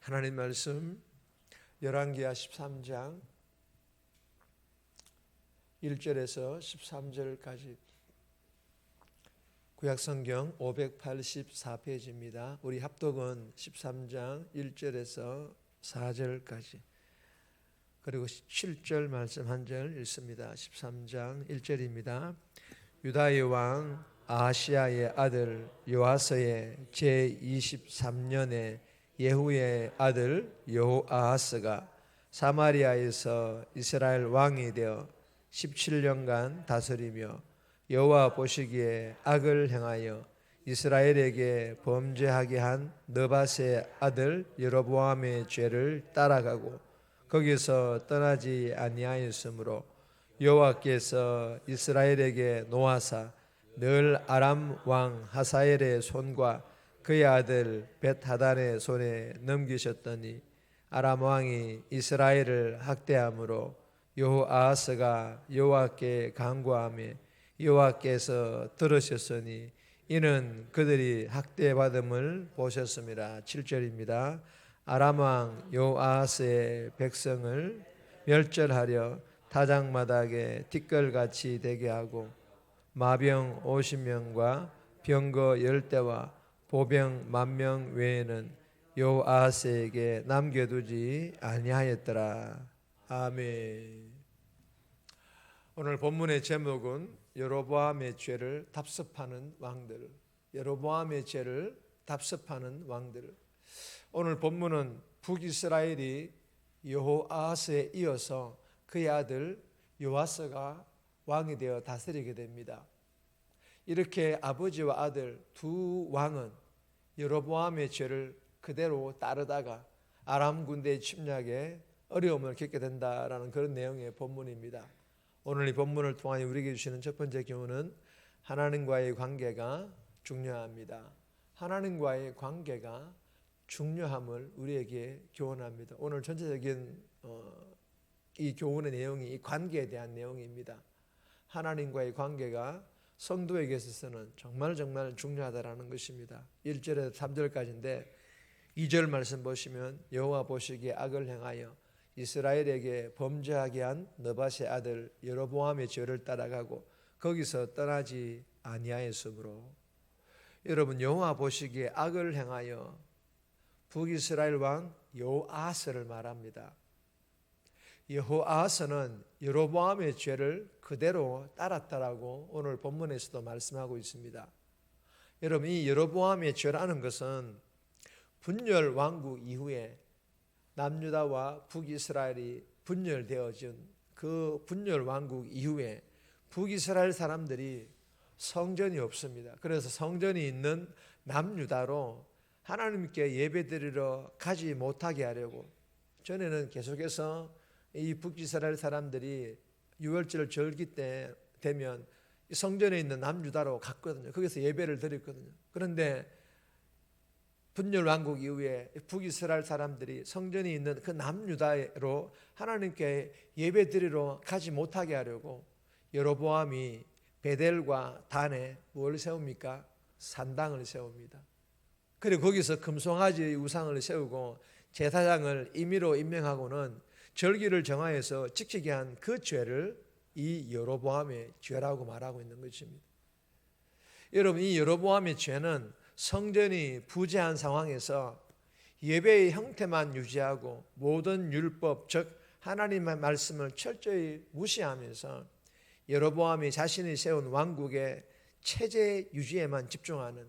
하나님 말씀 열왕기하 13장 1절에서 13절까지 구약성경 584페이지입니다. 우리 합독은 13장 1절에서 4절까지 그리고 7절 말씀 한 절 읽습니다. 13장 1절입니다. 유다의 왕 아하시야의 아들 요아스의 제23년에 예후의 아들 여호아하스가 사마리아에서 이스라엘 왕이 되어 17년간 다스리며 여호와 보시기에 악을 행하여 이스라엘에게 범죄하게 한 느밧의 아들 여로보암의 죄를 따라가고 거기서 떠나지 아니하였으므로 여호와께서 이스라엘에게 노하사 늘 아람 왕 하사엘의 손과 그의 아들 벳하단의 손에 넘기셨더니 아람 왕이 이스라엘을 학대함으로 여호아하스가 여호와께 간구하며 여호와께서 들으셨으니 이는 그들이 학대받음을 보셨음이라. 7절입니다. 아람 왕 여호아하스의 백성을 멸절하려 타작마당에 티끌같이 되게 하고 마병 50명과 병거 10대와 보병 10,000명 외에는 여호아하스에게 남겨두지 아니하였더라. 아멘. 오늘 본문의 제목은 여로보암의 죄를 답습하는 왕들. 여로보암의 죄를 답습하는 왕들. 오늘 본문은 북이스라엘이 여호아하스에 이어서 그의 아들 요아스가 왕이 되어 다스리게 됩니다. 이렇게 아버지와 아들 두 왕은 여로보암의 죄를 그대로 따르다가 아람 군대의 침략에 어려움을 겪게 된다라는 그런 내용의 본문입니다. 오늘 이 본문을 통하여 우리에게 주시는 첫 번째 교훈은 하나님과의 관계가 중요합니다. 하나님과의 관계가 중요함을 우리에게 교훈합니다. 오늘 전체적인 이 교훈의 내용이 이 관계에 대한 내용입니다. 하나님과의 관계가 성도에게 있어서는 정말 중요하다라는 것입니다. 1절에서 3절까지인데 2절 말씀 보시면 여호와 보시기에 악을 행하여 이스라엘에게 범죄하게 한 느밧의 아들 여로보암의 죄를 따라가고 거기서 떠나지 아니하였으므로. 여러분, 여호와 보시기에 악을 행하여 북이스라엘 왕 여호아하스를 말합니다. 여호아하스는 여로보암의 죄를 그대로 따랐다라고 오늘 본문에서도 말씀하고 있습니다. 여러분, 이 여로보암의 죄라는 것은 분열 왕국 이후에 남유다와 북이스라엘이 분열되어진 그 분열 왕국 이후에 북이스라엘 사람들이 성전이 없습니다. 그래서 성전이 있는 남유다로 하나님께 예배드리러 가지 못하게 하려고 전에는 계속해서 이 북이스라엘 사람들이 유월절 절기 때 되면 성전에 있는 남유다로 갔거든요. 거기서 예배를 드렸거든요. 그런데 분열 왕국 이후에 북이스라엘 사람들이 성전이 있는 그 남유다로 하나님께 예배 드리러 가지 못하게 하려고 여로보암이 베델과 단에 뭘 세웁니까? 산당을 세웁니다. 그리고 거기서 금송아지 우상을 세우고 제사장을 임의로 임명하고는 절기를 정하여서 지키게 한 그 죄를 이 여로보암의 죄라고 말하고 있는 것입니다. 여러분, 이 여로보암의 죄는 성전이 부재한 상황에서 예배의 형태만 유지하고 모든 율법, 즉 하나님의 말씀을 철저히 무시하면서 여로보암이 자신이 세운 왕국의 체제 유지에만 집중하는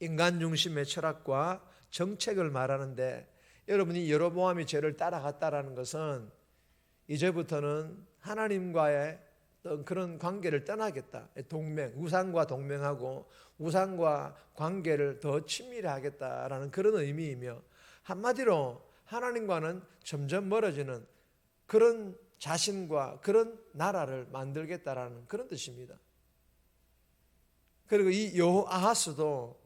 인간 중심의 철학과 정책을 말하는데, 여러분이 여로보암의 죄를 따라갔다라는 것은 이제부터는 하나님과의 그런 관계를 떠나겠다. 동맹, 우상과 동맹하고 우상과 관계를 더 친밀하겠다라는 그런 의미이며, 한마디로 하나님과는 점점 멀어지는 그런 자신과 그런 나라를 만들겠다라는 그런 뜻입니다. 그리고 이 여호아하스도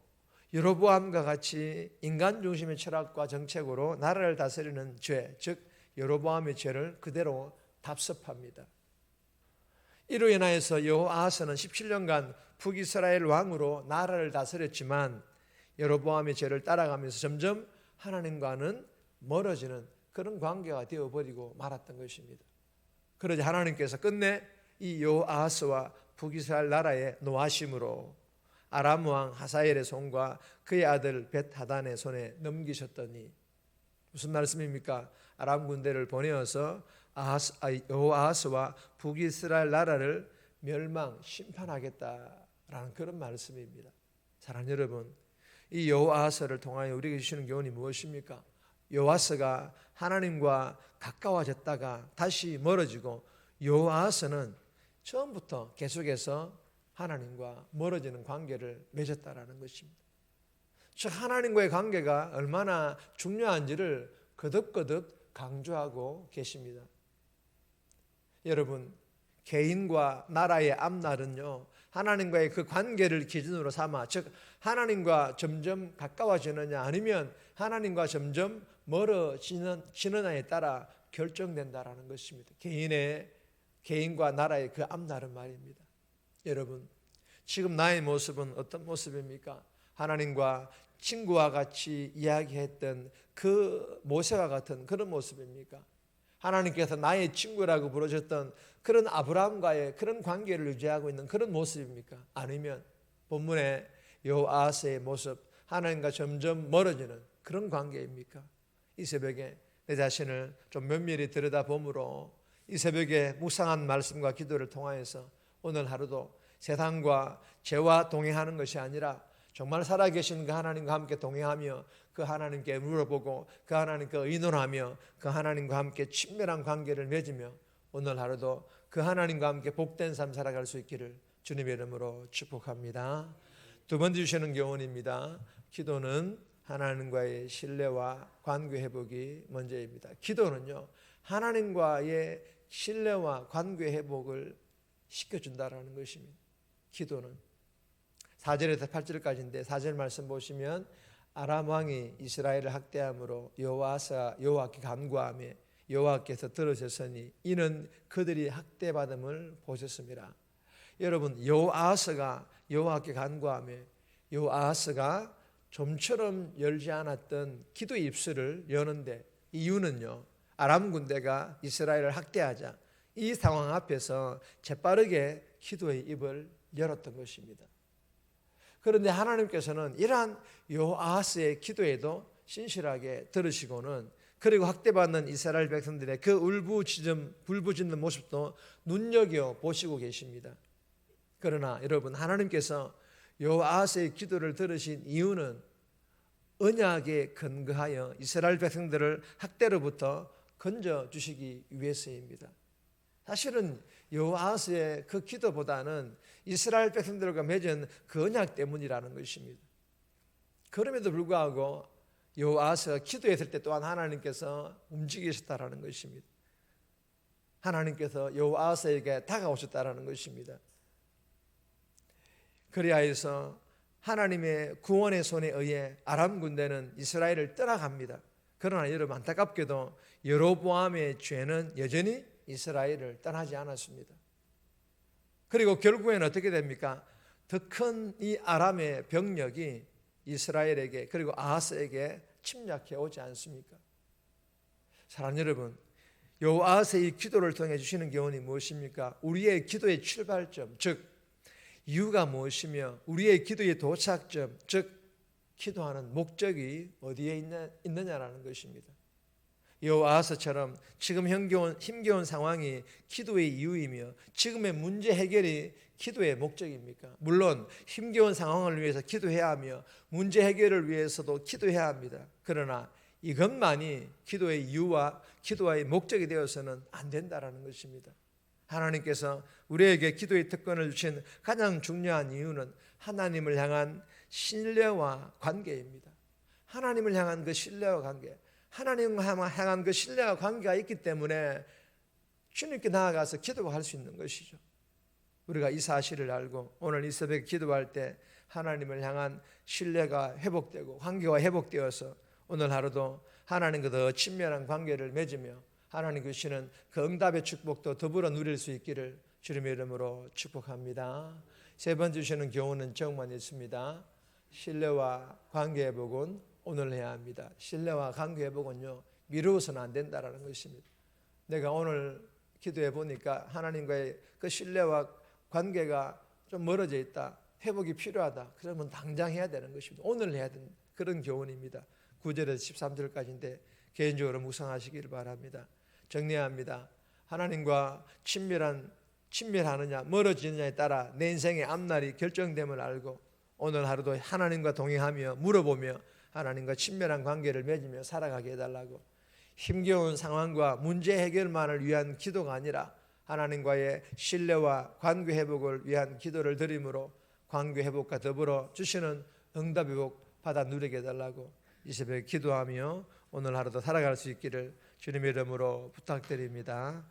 여로보암과 같이 인간 중심의 철학과 정책으로 나라를 다스리는 죄, 즉 여로보암의 죄를 그대로 답습합니다. 이로 인하여서 여호아하스는 17년간 북이스라엘 왕으로 나라를 다스렸지만 여로보암의 죄를 따라가면서 점점 하나님과는 멀어지는 그런 관계가 되어버리고 말았던 것입니다. 그러자 하나님께서 끝내 이 여호아하스와 북이스라엘 나라의 노하심으로 아람 왕 하사엘의 손과 그의 아들 벳하단의 손에 넘기셨더니, 무슨 말씀입니까? 아람 군대를 보내어서 여호아하스와 북이스라엘 나라를 멸망 심판하겠다라는 그런 말씀입니다. 사랑하는 여러분, 이 여호아하스를 통하여 우리에게 주시는 교훈이 무엇입니까? 여호아스가 하나님과 가까워졌다가 다시 멀어지고, 여호아스는 처음부터 계속해서 하나님과 멀어지는 관계를 맺었다라는 것입니다. 즉 하나님과의 관계가 얼마나 중요한지를 거듭거듭 강조하고 계십니다. 여러분, 개인과 나라의 앞날은요, 하나님과의 그 관계를 기준으로 삼아, 즉 하나님과 점점 가까워지느냐 아니면 하나님과 점점 멀어지느냐에 따라 결정된다라는 것입니다. 개인과 나라의 그 앞날은 말입니다. 여러분, 지금 나의 모습은 어떤 모습입니까? 하나님과 친구와 같이 이야기했던 그 모세와 같은 그런 모습입니까? 하나님께서 나의 친구라고 부르셨던 그런 아브라함과의 그런 관계를 유지하고 있는 그런 모습입니까? 아니면 본문의 여호아스의 모습, 하나님과 점점 멀어지는 그런 관계입니까? 이 새벽에 내 자신을 좀 면밀히 들여다보므로 이 새벽에 묵상한 말씀과 기도를 통하여서 오늘 하루도 세상과 죄와 동행하는 것이 아니라 정말 살아계신 그 하나님과 함께 동행하며 그 하나님께 물어보고 그 하나님께 의논하며 그 하나님과 함께 친밀한 관계를 맺으며 오늘 하루도 그 하나님과 함께 복된 삶 살아갈 수 있기를 주님의 이름으로 축복합니다. 두 번째 주시는 교훈입니다. 기도는 하나님과의 신뢰와 관계 회복이 먼저입니다. 기도는요, 하나님과의 신뢰와 관계 회복을 시켜준다라는 것입니다. 기도는 4절에서 8절까지인데 4절 말씀 보시면 아람 왕이 이스라엘을 학대함으로 여호아스가 여호와께 간구하며 여호와께서 들으셨으니 이는 그들이 학대받음을 보셨습니다. 여러분, 여호아스가 여호와께 간구하며 여호아스가 좀처럼 열지 않았던 기도의 입술을 여는데 이유는요, 아람 군대가 이스라엘을 학대하자 이 상황 앞에서 재빠르게 기도의 입을 열었던 것입니다. 그런데 하나님께서는 이러한 여호아스의 기도에도 신실하게 들으시고는, 그리고 학대받는 이스라엘 백성들의 그 울부짖는 모습도 눈여겨 보시고 계십니다. 그러나 여러분, 하나님께서 여호아스의 기도를 들으신 이유는 언약에 근거하여 이스라엘 백성들을 학대로부터 건져주시기 위해서입니다. 사실은 여호아스의 그 기도보다는 이스라엘 백성들과 맺은 그 언약 때문이라는 것입니다. 그럼에도 불구하고 여호아스가 기도했을 때 또한 하나님께서 움직이셨다라는 것입니다. 하나님께서 여호아스에게 다가오셨다라는 것입니다. 그리하여서 하나님의 구원의 손에 의해 아람 군대는 이스라엘을 떠나갑니다. 그러나 여러분, 안타깝게도 여로보암의 죄는 여전히 이스라엘을 떠나지 않았습니다. 그리고 결국에는 어떻게 됩니까? 더 큰 이 아람의 병력이 이스라엘에게 그리고 아하스에게 침략해 오지 않습니까? 사랑하는 여러분, 여호아스의 기도를 통해 주시는 교훈이 무엇입니까? 우리의 기도의 출발점, 즉 이유가 무엇이며 우리의 기도의 도착점, 즉 기도하는 목적이 어디에 있느냐라는 것입니다. 여호아스처럼 지금 힘겨운 상황이 기도의 이유이며 지금의 문제 해결이 기도의 목적입니까? 물론 힘겨운 상황을 위해서 기도해야 하며 문제 해결을 위해서도 기도해야 합니다. 그러나 이것만이 기도의 이유와 기도의 목적이 되어서는 안 된다라는 것입니다. 하나님께서 우리에게 기도의 특권을 주신 가장 중요한 이유는 하나님을 향한 신뢰와 관계입니다. 하나님을 향한 그 신뢰와 관계, 하나님을 향한 그 신뢰와 관계가 있기 때문에 주님께 나아가서 기도할 수 있는 것이죠. 우리가 이 사실을 알고 오늘 이 새벽에 기도할 때 하나님을 향한 신뢰가 회복되고 관계가 회복되어서 오늘 하루도 하나님과 더 친밀한 관계를 맺으며 하나님 주시는 그 응답의 축복도 더불어 누릴 수 있기를 주님의 이름으로 축복합니다. 세 번째 주시는 교훈은 정말 있습니다. 신뢰와 관계 회복은 오늘 해야 합니다. 신뢰와 관계 회복은요, 미루어서는 안 된다라는 것입니다. 내가 오늘 기도해 보니까 하나님과의 그 신뢰와 관계가 좀 멀어져 있다, 회복이 필요하다, 그러면 당장 해야 되는 것입니다. 오늘 해야 되는 그런 교훈입니다. 9절에서 13절까지인데 개인적으로 묵상하시기를 바랍니다. 정리합니다. 하나님과 친밀하느냐 멀어지느냐에 따라 내 인생의 앞날이 결정됨을 알고 오늘 하루도 하나님과 동행하며 물어보며 하나님과 친밀한 관계를 맺으며 살아가게 해달라고, 힘겨운 상황과 문제 해결만을 위한 기도가 아니라 하나님과의 신뢰와 관계 회복을 위한 기도를 드림으로 관계 회복과 더불어 주시는 응답 회복 받아 누리게 해달라고 이 새벽에 기도하며 오늘 하루도 살아갈 수 있기를 주님의 이름으로 부탁드립니다.